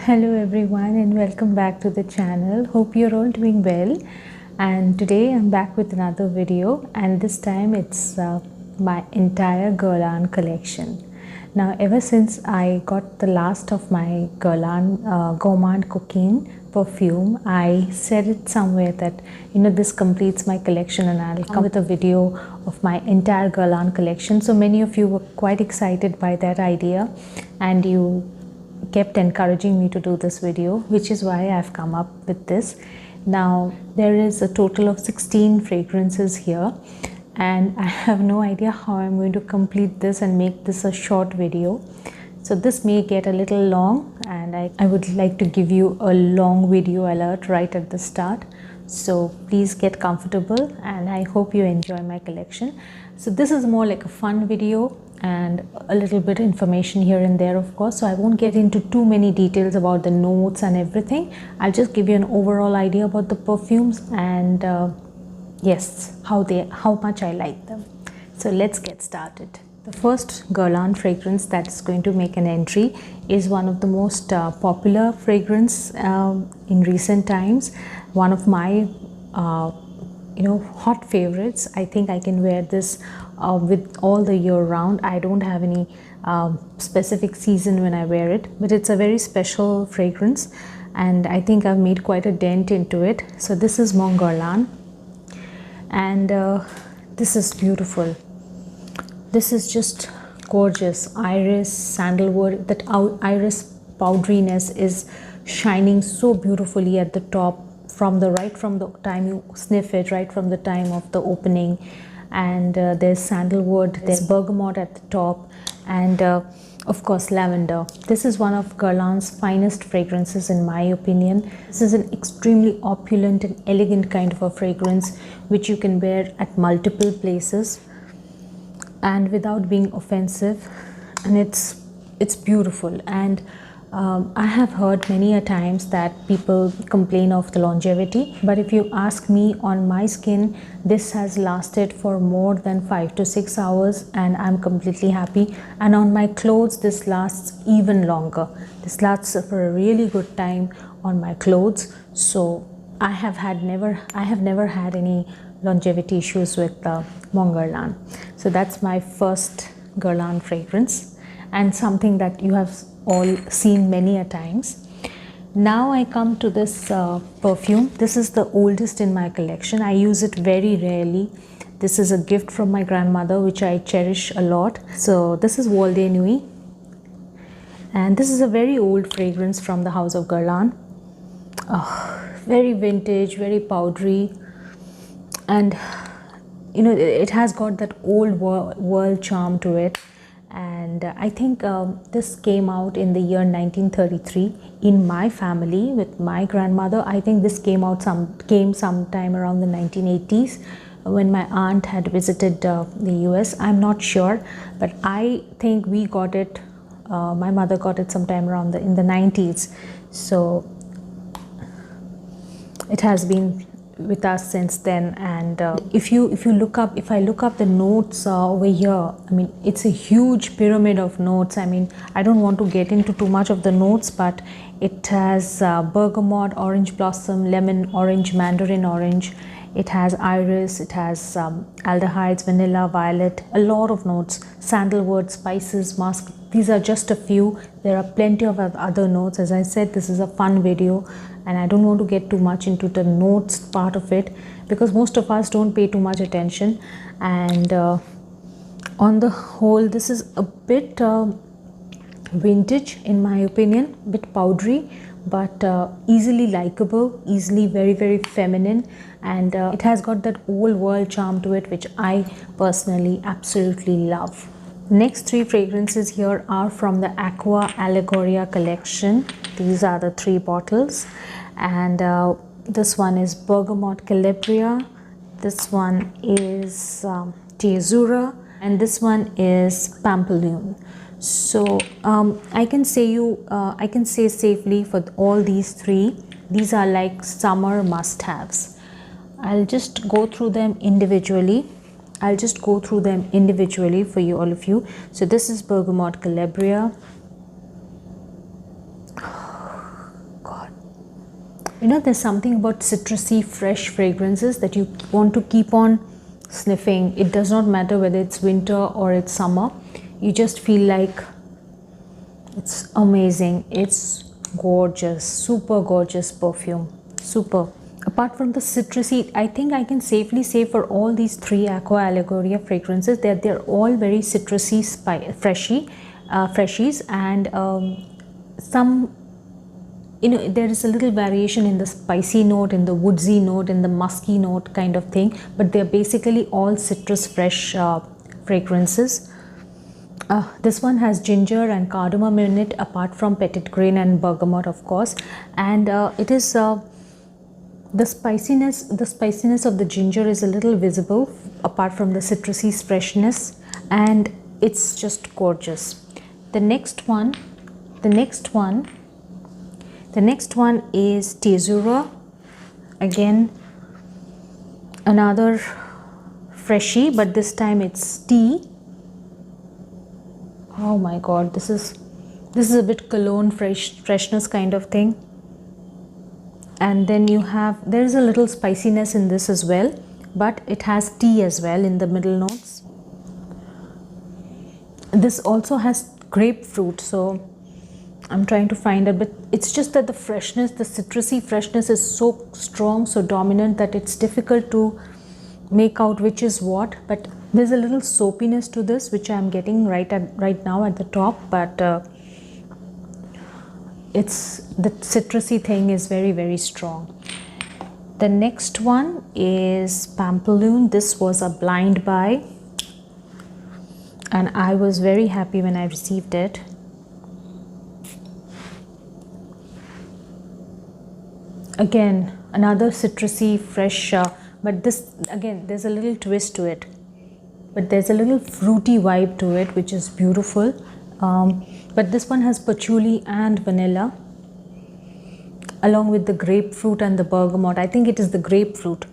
Hello everyone and welcome back to the channel. Hope you're all doing well, and today I'm back with another video, and this time it's my entire Guerlain collection. Now ever since I got the last of my Guerlain Gourmand Coquine perfume, I said it somewhere that this completes my collection and I'll come with a video of my entire Guerlain collection. So many of you were quite excited by that idea and you kept encouraging me to do this video, which is why I've come up with this. Now there is a total of 16 fragrances here and I have no idea how I'm going to complete this and make this a short video. So this may get a little long, and I would like to give you a long video alert right at the start. So please get comfortable and I hope you enjoy my collection. So this is more like a fun video and a little bit information here and there, of course, so I won't get into too many details about the notes and everything. I'll just give you an overall idea about the perfumes and yes, how much I like them. So let's get started. The first Guerlain fragrance that's going to make an entry is one of the most popular fragrance in recent times, one of my hot favorites. I think I can wear this with all the year round. I don't have any specific season when I wear it, but it's a very special fragrance and I think I've made quite a dent into it. So this is Mon Guerlain, and this is beautiful. This is just gorgeous. Iris, sandalwood, that iris powderiness is shining so beautifully at the top right from the time you sniff it, right from the time of the opening. And there's sandalwood, there's bergamot at the top, and of course lavender. This is one of Guerlain's finest fragrances in my opinion. This is an extremely opulent and elegant kind of a fragrance which you can wear at multiple places and without being offensive, and it's beautiful. And I have heard many a times that people complain of the longevity, but if you ask me, on my skin this has lasted for more than 5 to 6 hours and I'm completely happy, and on my clothes this lasts even longer. This lasts for a really good time on my clothes. So I have never had any longevity issues with Mon Guerlain. So that's my first Guerlain fragrance and something that you have all seen many a times. Now I come to this perfume. This is the oldest in my collection. I use it very rarely. This is a gift from my grandmother which I cherish a lot. So this is Vol de Nuit, and this is a very old fragrance from the house of Guerlain. Very vintage, very powdery, and it has got that old world charm to it. And I think this came out in the year 1933 in my family with my grandmother. I think this came sometime around the 1980s when my aunt had visited the US. I'm not sure, but I think we got it, my mother got it sometime around in the 90s. So it has been with us since then. And if I look up the notes over here, I mean, it's a huge pyramid of notes. I mean, I don't want to get into too much of the notes, but it has bergamot, orange blossom, lemon, orange, mandarin orange. It has iris, it has aldehydes, vanilla, violet, a lot of notes, sandalwood, spices, musk. These are just a few. There are plenty of other notes. As I said, this is a fun video and I don't want to get too much into the notes part of it because most of us don't pay too much attention. And on the whole, this is a bit vintage in my opinion, a bit powdery, but easily likable, easily very, very feminine, and it has got that old world charm to it which I personally absolutely love. Next three fragrances here are from the Aqua Allegoria collection. These are the 3 bottles, and this one is Bergamot Calabria, this one is Teazura, and this one is Pampelune. So I can say safely for all these 3, these are like summer must-haves. I'll just go through them individually. For you, all of you. So this is Bergamot Calabria. You know, there's something about citrusy, fresh fragrances that you want to keep on sniffing. It does not matter whether it's winter or it's summer. You just feel like it's amazing. It's gorgeous, super gorgeous perfume. Super. Apart from the citrusy, I think I can safely say for all these three Aqua Allegoria fragrances that they're all very citrusy, freshies, and some, you know, there is a little variation in the spicy note, in the woodsy note, in the musky note kind of thing, but they're basically all citrus fresh fragrances. This one has ginger and cardamom in it, apart from petit grain and bergamot, of course, and it is the spiciness of the ginger is a little visible apart from the citrusy freshness, and it's just gorgeous. The next one is Tesura. Again, another freshie, but this time it's tea. Oh my god, this is a bit cologne freshness kind of thing. And then there is a little spiciness in this as well, but it has tea as well in the middle notes. This also has grapefruit, so I'm trying to find it, but it's just that the freshness, the citrusy freshness is so strong, so dominant, that it's difficult to make out which is what. But there's a little soapiness to this, which I'm getting right now at the top, but it's the citrusy thing is very, very strong. The next one is Pampaloon. This was a blind buy, and I was very happy when I received it. Again, another citrusy fresh, but this again, there's a little twist to it, but there's a little fruity vibe to it, which is beautiful. But this one has patchouli and vanilla, along with the grapefruit and the bergamot. I think it is the grapefruit.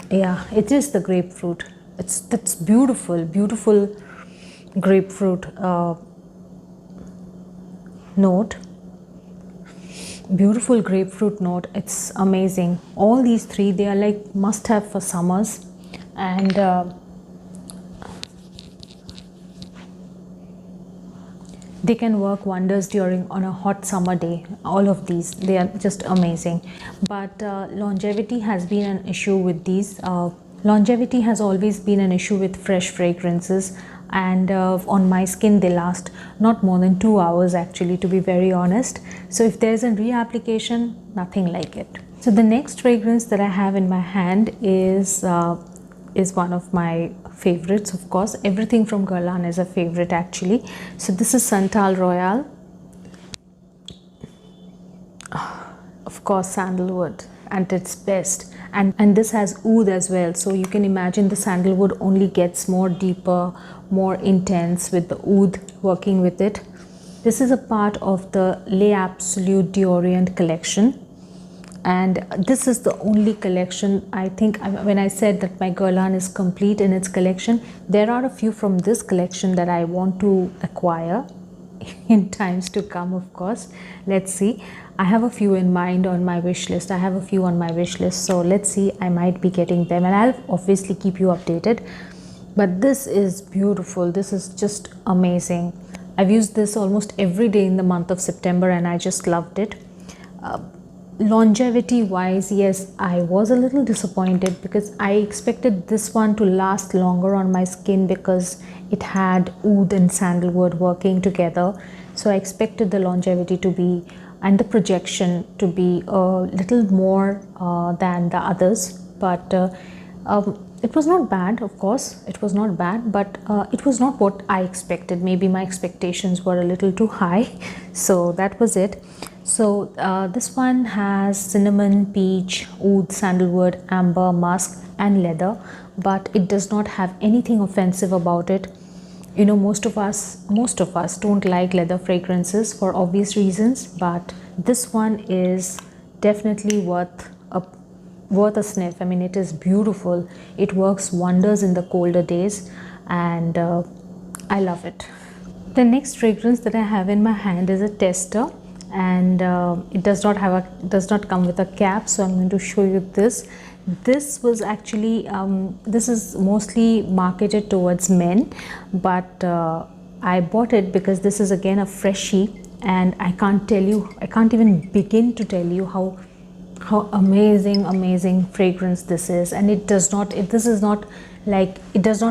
Yeah, it is the grapefruit. That's beautiful grapefruit note. Beautiful grapefruit note. It's amazing. All these three, they are like must have for summers, and they can work wonders on a hot summer day. All of these, they are just amazing. But longevity has been an issue with these. Longevity has always been an issue with fresh fragrances, and on my skin they last not more than 2 hours, actually, to be very honest. So if there's a reapplication, nothing like it. So the next fragrance that I have in my hand is one of my favorites. Of course, everything from Guerlain is a favorite, actually. So this is Santal Royal. Of course, sandalwood at its best, and this has oud as well, so you can imagine the sandalwood only gets more deeper, more intense with the oud working with it. This is a part of the Les Absoluts d'Orient collection, and this is the only collection, I think, when I said that my Guerlain is complete in its collection, there are a few from this collection that I want to acquire in times to come, of course. Let's see. I have a few in mind on my wish list. So let's see, I might be getting them, and I'll obviously keep you updated. But this is beautiful. This is just amazing. I've used this almost every day in the month of September, and I just loved it. Longevity wise, yes, I was a little disappointed because I expected this one to last longer on my skin because it had oud and sandalwood working together. So I expected the longevity to be, and the projection to be a little more than the others, but it was not bad. Of course, it was not bad, but it was not what I expected. Maybe my expectations were a little too high, so that was it. So this one has cinnamon, peach, oud, sandalwood, amber, musk and leather, but it does not have anything offensive about it. You know, most of us don't like leather fragrances for obvious reasons, but this one is definitely worth a sniff. I mean, it is beautiful. It works wonders in the colder days, and I love it. The next fragrance that I have in my hand is a tester, and it does not come with a cap. So I'm going to show you this. This was actually this is mostly marketed towards men, but I bought it because this is again a freshie, and I can't even begin to tell you how amazing fragrance this is. And it does not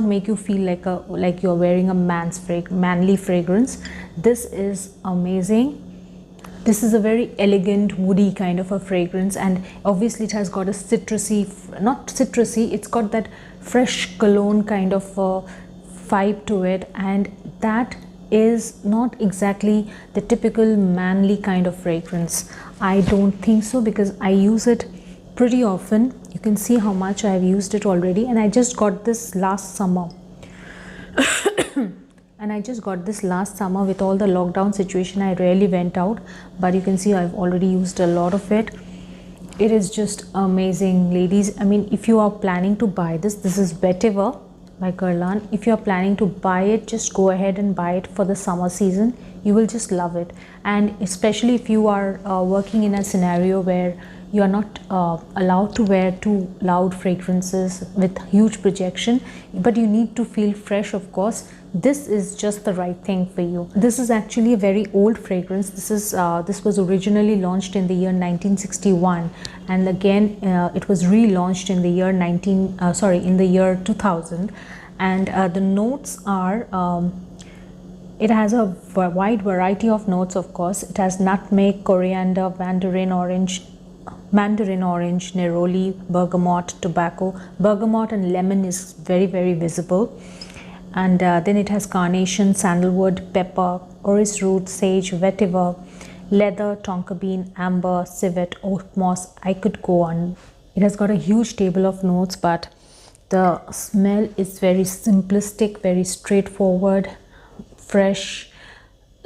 make you feel like you're wearing a manly fragrance. This is amazing. This is a very elegant woody kind of a fragrance, and obviously it has got a not citrusy, it's got that fresh cologne kind of vibe to it, and that is not exactly the typical manly kind of fragrance. I don't think so, because I use it pretty often. You can see how much I've used it already, and I just got this last summer. And I just got this last summer. With all the lockdown situation, I rarely went out, but you can see I've already used a lot of it. It is just amazing, ladies. I mean, if you are planning to buy this is Vetiver by Guerlain. If you are planning to buy it, just go ahead and buy it for the summer season. You will just love it. And especially if you are working in a scenario where you are not allowed to wear too loud fragrances with huge projection, but you need to feel fresh, of course, this is just the right thing for you. This is actually a very old fragrance. This was originally launched in the year 1961, and again it was relaunched in the year in the year 2000. And the notes are it has a wide variety of notes, of course. It has nutmeg, coriander, mandarin orange, neroli, bergamot, tobacco. Bergamot and lemon is very visible. And then it has carnation, sandalwood, pepper, orris root, sage, vetiver, leather, tonka bean, amber, civet, oat moss. I could go on. It has got a huge table of notes, but the smell is very simplistic, very straightforward, fresh,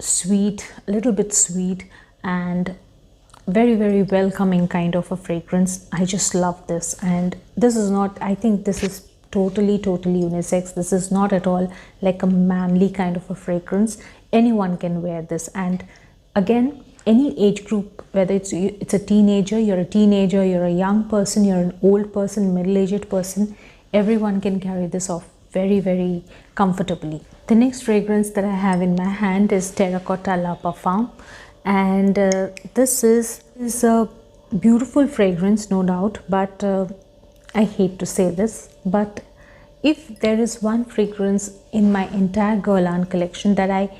sweet, a little bit sweet, and very welcoming kind of a fragrance. I just love this. And this is not, I think this is totally unisex. This is not at all like a manly kind of a fragrance. Anyone can wear this, and again, any age group, whether it's a teenager, you're a young person, you're an old person, middle-aged person, everyone can carry this off very comfortably. The next fragrance that I have in my hand is Terracotta La Parfum, and this is a beautiful fragrance, no doubt, but I hate to say this, but if there is one fragrance in my entire Guerlain collection that I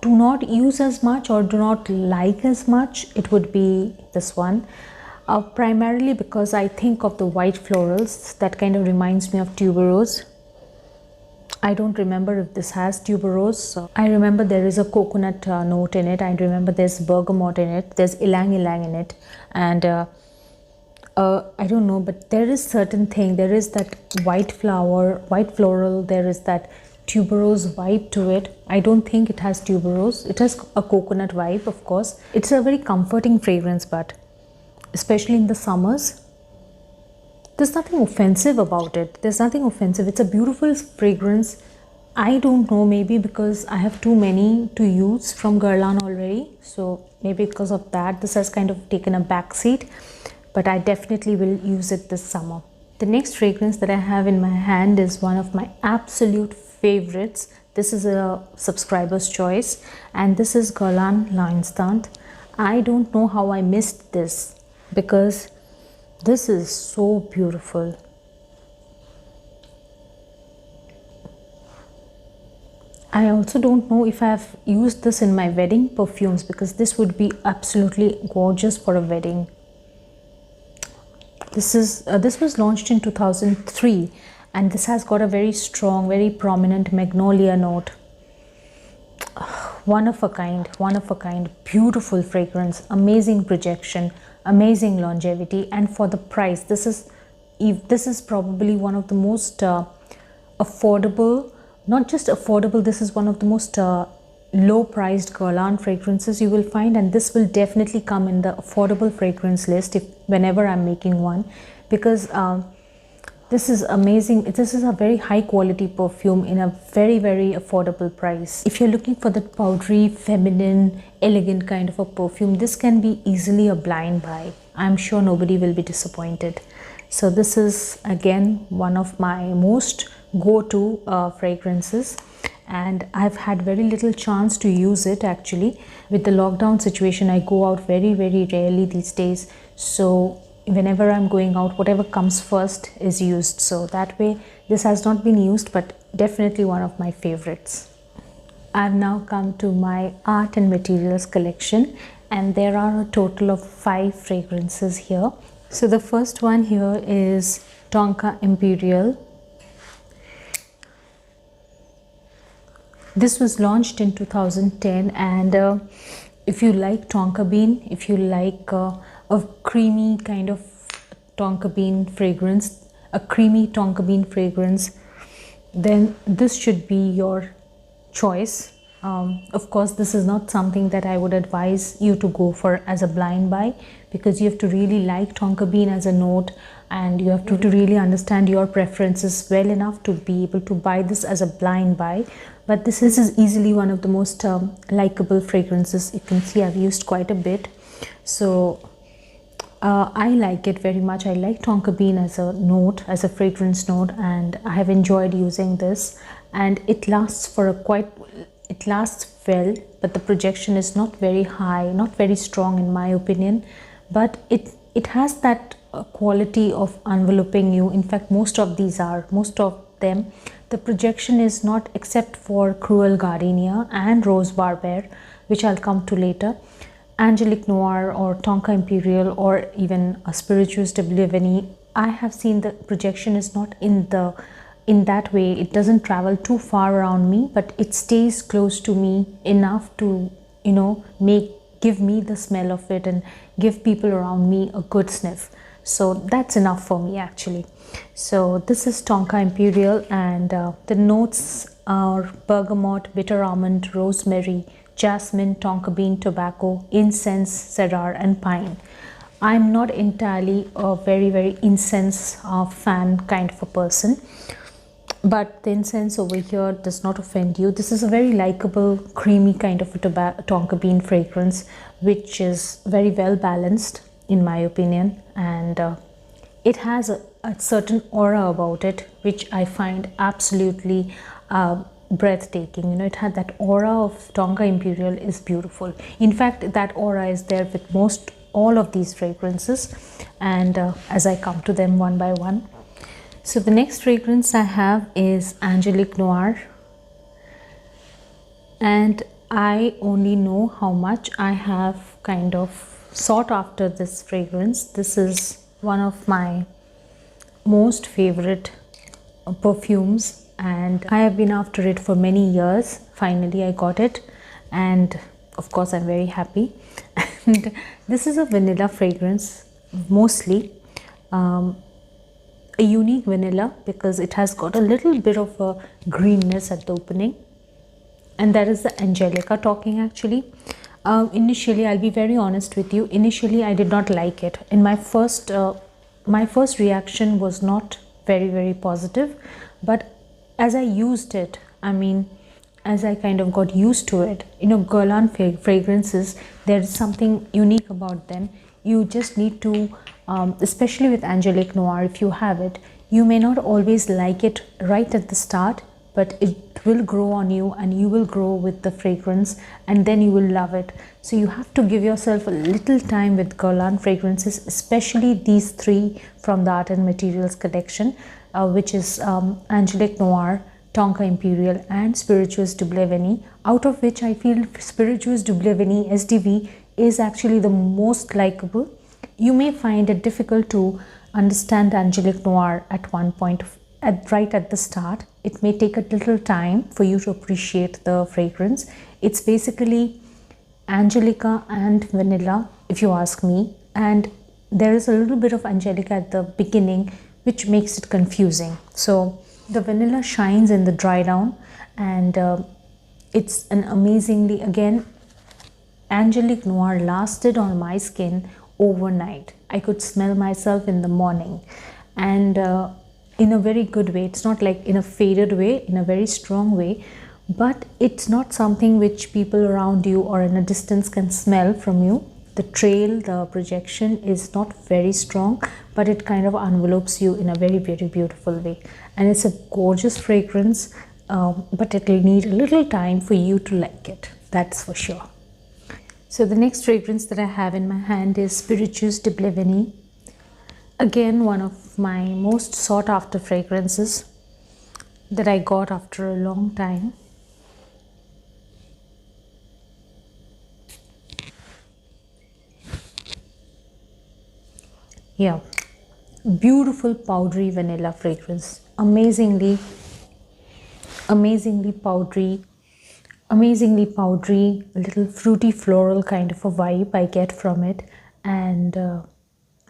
do not use as much or do not like as much, it would be this one. Primarily because I think of the white florals. That kind of reminds me of tuberose. I don't remember if this has tuberose. I remember there is a coconut note in it. I remember there's bergamot in it. There's ylang ylang in it. And I don't know, but there is certain thing. There is that white floral. There is that tuberose vibe to it. I don't think it has tuberose. It has a coconut vibe, of course. It's a very comforting fragrance, but especially in the summers, there's nothing offensive about it. There's nothing offensive. It's a beautiful fragrance. I don't know, maybe because I have too many to use from Guerlain already. So maybe because of that, this has kind of taken a back seat. But I definitely will use it this summer. The next fragrance that I have in my hand is one of my absolute favorites. This is a subscriber's choice, and this is Guerlain L'Instant. I don't know how I missed this, because this is so beautiful. I also don't know if I have used this in my wedding perfumes, because this would be absolutely gorgeous for a wedding. This was launched in 2003, and this has got a very strong, very prominent magnolia note. One of a kind, beautiful fragrance, amazing projection, amazing longevity, and for the price, this is probably one of the most affordable, not just affordable, this is one of the most low priced Guerlain fragrances you will find, and this will definitely come in the affordable fragrance list whenever I'm making one, because This is amazing. This is a very high quality perfume in a very, very affordable price. If you're looking for the powdery, feminine, elegant kind of a perfume, this can be easily a blind buy. I'm sure nobody will be disappointed. So this is again one of my most go-to fragrances, and I've had very little chance to use it actually. With the lockdown situation, I go out very, very rarely these days. So whenever I'm going out, whatever comes first is used. So that way this has not been used, but definitely one of my favorites. I've now come to my art and materials collection, and there are a total of 5 fragrances here. So the first one here is Tonka Imperial. This was launched in 2010, and if you like tonka bean, if you like a creamy kind of tonka bean fragrance, then this should be your choice. Of course, this is not something that I would advise you to go for as a blind buy, because you have to really like tonka bean as a note, and you have to really understand your preferences well enough to be able to buy this as a blind buy. But this is easily one of the most likable fragrances. You can see I've used quite a bit, so I like it very much. I like tonka bean as a note, as a fragrance note, and I have enjoyed using this. And it lasts it lasts well, but the projection is not very high, not very strong in my opinion. But it has that quality of enveloping you. In fact, most of them, the projection is not, except for Cruel Gardenia and Rose Barber, which I'll come to later. Angelique Noir or Tonka Imperial or even a Spirituous de Bleuvenie, I have seen the projection is not in that way. It doesn't travel too far around me, but it stays close to me enough to, you know, give me the smell of it and give people around me a good sniff. So that's enough for me actually. So this is Tonka Imperial, and the notes are bergamot, bitter almond, rosemary, jasmine, tonka bean, tobacco, incense, cedar and pine. I'm not entirely a very, very incense fan kind of a person, but the incense over here does not offend you. This is a very likable, creamy kind of a tonka bean fragrance, which is very well balanced in my opinion, and it has a certain aura about it which I find absolutely breathtaking. You know, it had that aura of Tonka Imperial is beautiful. In fact, that aura is there with all of these fragrances, and as I come to them one by one. So the next fragrance I have is Angelique Noir, and I only know how much I have kind of sought after this fragrance. This is one of my most favorite perfumes, and I have been after it for many years. Finally I got it, and of course I'm very happy. And this is a vanilla fragrance, mostly a unique vanilla, because it has got a little bit of a greenness at the opening, and that is the Angelica talking actually. Initially, I'll be very honest with you, initially I did not like it. In my first reaction was not very, very positive, but as I used it, I mean, as I kind of got used to it, you know, Guerlain fragrances, there is something unique about them. You just need to, especially with Angelique Noir, if you have it, you may not always like it right at the start, but it will grow on you and you will grow with the fragrance, and then you will love it. So you have to give yourself a little time with Guerlain fragrances, especially these 3 from the Art and Materials collection, which is Angelique Noir, Tonka Imperial and Spirituous de Bleuvenie, out of which I feel Spirituous de Bleuvenie SDV is actually the most likable. You may find it difficult to understand Angelique Noir at one point, right at the start. It may take a little time for you to appreciate the fragrance. It's basically Angelica and vanilla, if you ask me, and there is a little bit of Angelica at the beginning, which makes it confusing. So the vanilla shines in the dry down, and it's an amazingly, again, Angelique Noir lasted on my skin overnight. I could smell myself in the morning, and in a very good way. It's not like in a faded way, in a very strong way, but it's not something which people around you or in a distance can smell from you. The trail, the projection is not very strong, but it kind of envelopes you in a very, very beautiful way. And it's a gorgeous fragrance, but it will need a little time for you to like it. That's for sure. So the next fragrance that I have in my hand is Spiritueuse de Blevins. Again, one of my most sought after fragrances that I got after a long time. Yeah, beautiful powdery vanilla fragrance. Amazingly powdery, a little fruity floral kind of a vibe I get from it. And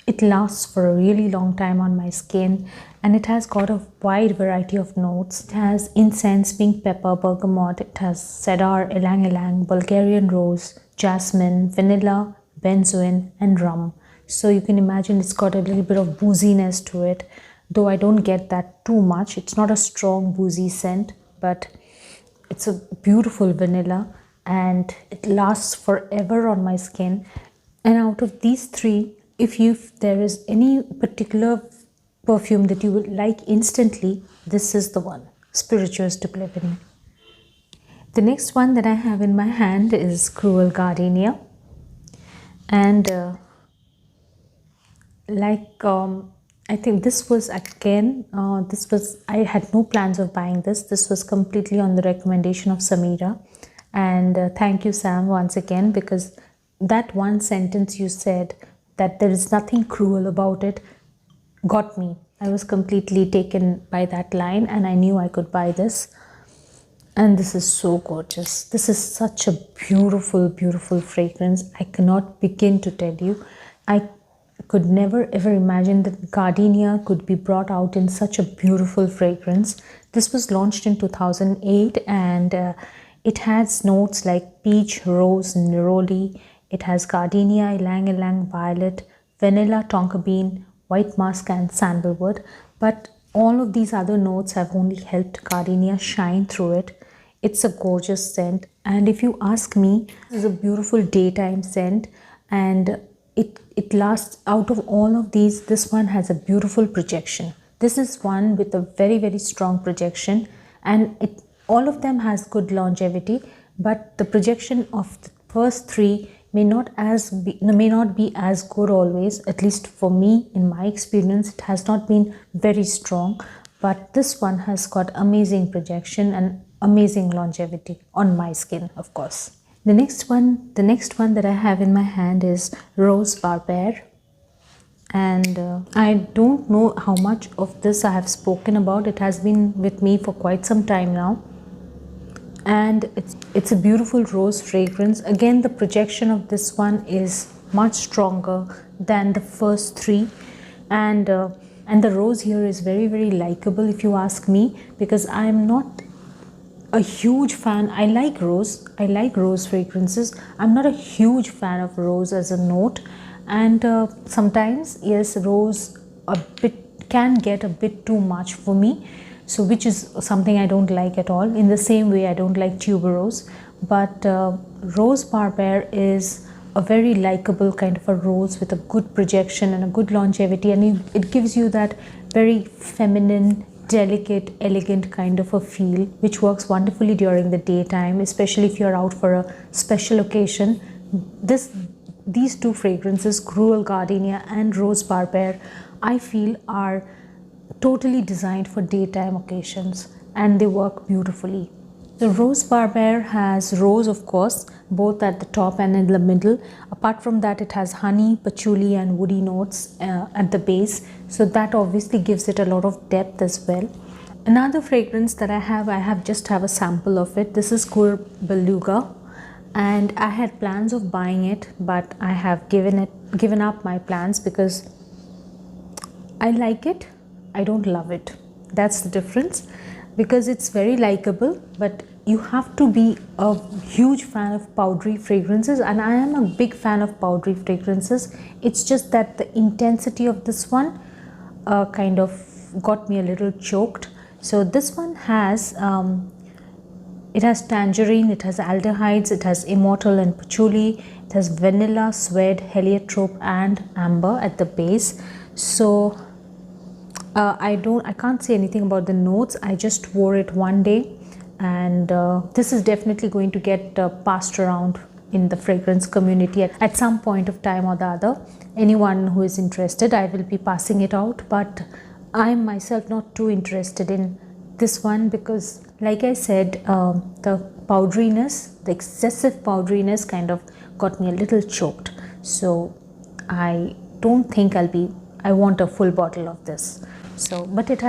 it lasts for a really long time on my skin, and it has got a wide variety of notes. It has incense, pink pepper, bergamot, it has cedar, ylang ylang, Bulgarian rose, jasmine, vanilla, benzoin, and rum. So you can imagine it's got a little bit of booziness to it, though I don't get that too much. It's not a strong boozy scent, but it's a beautiful vanilla and it lasts forever on my skin. And out of these three, if there is any particular perfume that you would like instantly, this is the one, Spiritueuse de Blevins. The next one that I have in my hand is Cruel Gardenia. And I think this was again, I had no plans of buying this. This was completely on the recommendation of Samira. And thank you, Sam, once again, because that one sentence you said, that there is nothing cruel about it, got me. I was completely taken by that line and I knew I could buy this. And this is so gorgeous. This is such a beautiful, beautiful fragrance. I cannot begin to tell you. I could never ever imagine that Gardenia could be brought out in such a beautiful fragrance. This was launched in 2008 and it has notes like peach, rose, neroli. It has gardenia, ylang ylang, violet, vanilla, tonka bean, white musk and sandalwood. But all of these other notes have only helped gardenia shine through it. It's a gorgeous scent, and if you ask me, this is a beautiful daytime scent, and it lasts. Out of all of these, this one has a beautiful projection. This is one with a very, very strong projection, and all of them has good longevity, but the projection of the first three may not be as good always. At least for me, in my experience, it has not been very strong, but this one has got amazing projection and amazing longevity on my skin, of course. The next one that I have in my hand is Rose Barbare, and I don't know how much of this I have spoken about. It has been with me for quite some time now, and it's a beautiful rose fragrance. Again, the projection of this one is much stronger than the first three, and the rose here is very, very likable, if you ask me, because I'm not a huge fan. I like rose fragrances. I'm not a huge fan of rose as a note, and sometimes, yes, rose can get a bit too much for me, so which is something I don't like at all. In the same way I don't like tuberose, but Rose Barbare is a very likable kind of a rose with a good projection and a good longevity, and it gives you that very feminine, delicate, elegant kind of a feel, which works wonderfully during the daytime, especially if you're out for a special occasion. These two fragrances, Cruel Gardenia and Rose Barbare, I feel are totally designed for daytime occasions, and they work beautifully. The Rose Barbare has rose, of course, both at the top and in the middle. Apart from that, it has honey, patchouli and woody notes at the base. So that obviously gives it a lot of depth as well. Another fragrance that I have a sample of it. This is Coeur Beluga, and I had plans of buying it, but I have given up my plans because I like it. I don't love it. That's the difference, because it's very likable, but you have to be a huge fan of powdery fragrances, and I am a big fan of powdery fragrances. It's just that the intensity of this one kind of got me a little choked. So this one has it has tangerine, it has aldehydes, it has immortal and patchouli, it has vanilla, suede, heliotrope and amber at the base. So I can't say anything about the notes. I just wore it one day, and this is definitely going to get passed around in the fragrance community at some point of time or the other. Anyone who is interested, I will be passing it out, but I'm myself not too interested in this one because, like I said, the powderiness, the excessive powderiness kind of got me a little choked. So I don't think I want a full bottle of this. So, but it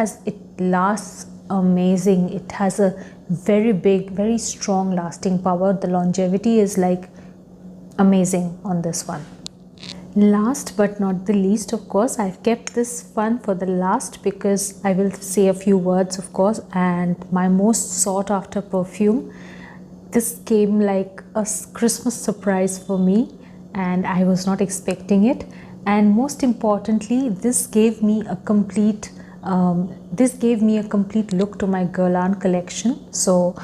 lasts amazing. It has a very big, very strong lasting power. The longevity is like amazing on this one. Last but not the least, of course, I've kept this one for the last because I will say a few words, of course, and my most sought after perfume. This came like a Christmas surprise for me and I was not expecting it. And most importantly, this gave me a complete look to my Guerlain collection. So,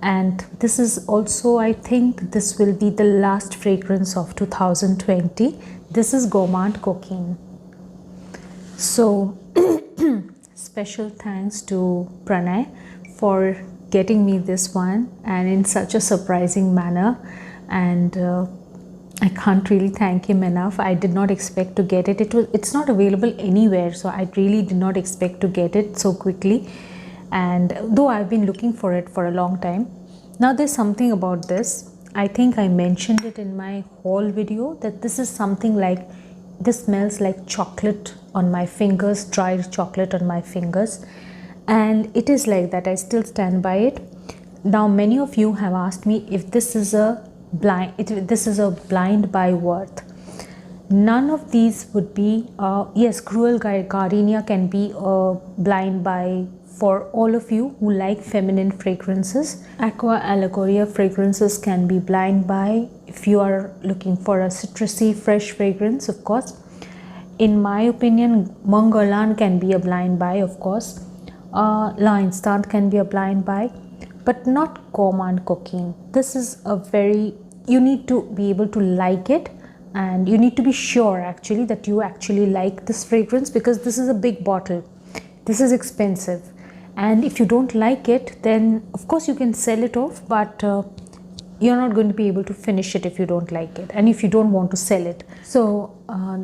and this is also, I think this will be the last fragrance of 2020. This is Gourmand Coquine. So special thanks to Pranay for getting me this one, and in such a surprising manner, and I can't really thank him enough. I did not expect to get it. It's not available anywhere, so I really did not expect to get it so quickly, and though I've been looking for it for a long time. Now there's something about this, I think I mentioned it in my haul video, that this is something like, this smells like chocolate on my fingers, dried chocolate on my fingers, and it is like that. I still stand by it. Now many of you have asked me if this is a blind buy worth. None of these would be, yes, Cruel Gardenia can be a blind buy for all of you who like feminine fragrances. Aqua Allegoria fragrances can be blind buy if you are looking for a citrusy fresh fragrance, of course. In my opinion, Mon Guerlain can be a blind buy, of course. L'Instant can be a blind buy, but not Gourmand Coquine. This is a very, you need to be able to like it, and you need to be sure actually that you actually like this fragrance, because this is a big bottle, this is expensive, and if you don't like it, then of course you can sell it off, but you're not going to be able to finish it if you don't like it and if you don't want to sell it. So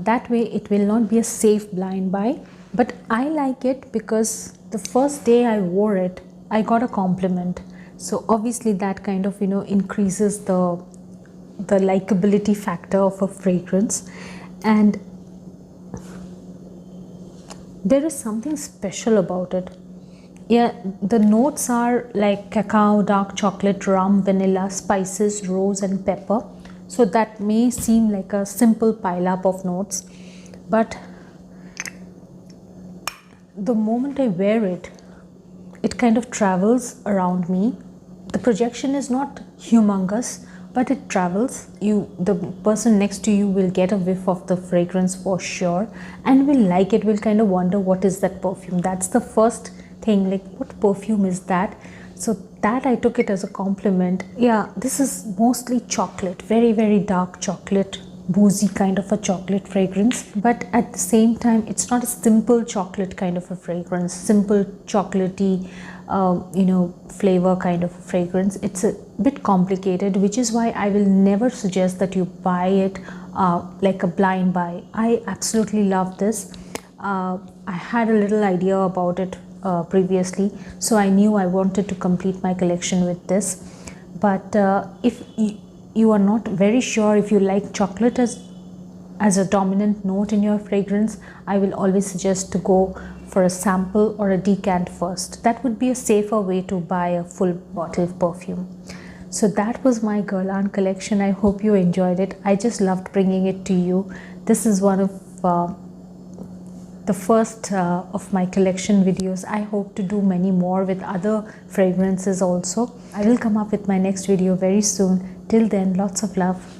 that way it will not be a safe blind buy. But I like it because the first day I wore it, I got a compliment. So obviously that kind of, you know, increases the likability factor of a fragrance. And there is something special about it. Yeah, the notes are like cacao, dark chocolate, rum, vanilla, spices, rose and pepper. So that may seem like a simple pile up of notes, but the moment I wear it, it kind of travels around me. The projection is not humongous, but it travels. The person next to you will get a whiff of the fragrance for sure and will like it, will kind of wonder what is that perfume. That's the first thing, like what perfume is that? So that I took it as a compliment. Yeah, this is mostly chocolate, very, very dark chocolate, boozy kind of a chocolate fragrance, but at the same time it's not a simple chocolate kind of a fragrance, simple chocolatey flavor kind of a fragrance. It's a bit complicated, which is why I will never suggest that you buy it like a blind buy. I absolutely love this. I had a little idea about it previously, so I knew I wanted to complete my collection with this. But if you are not very sure if you like chocolate as a dominant note in your fragrance, I will always suggest to go for a sample or a decant first. That would be a safer way to buy a full bottle of perfume. So that was my Guerlain collection. I hope you enjoyed it. I just loved bringing it to you. This is one of the first of my collection videos. I hope to do many more with other fragrances also. I will come up with my next video very soon. Till then, lots of love.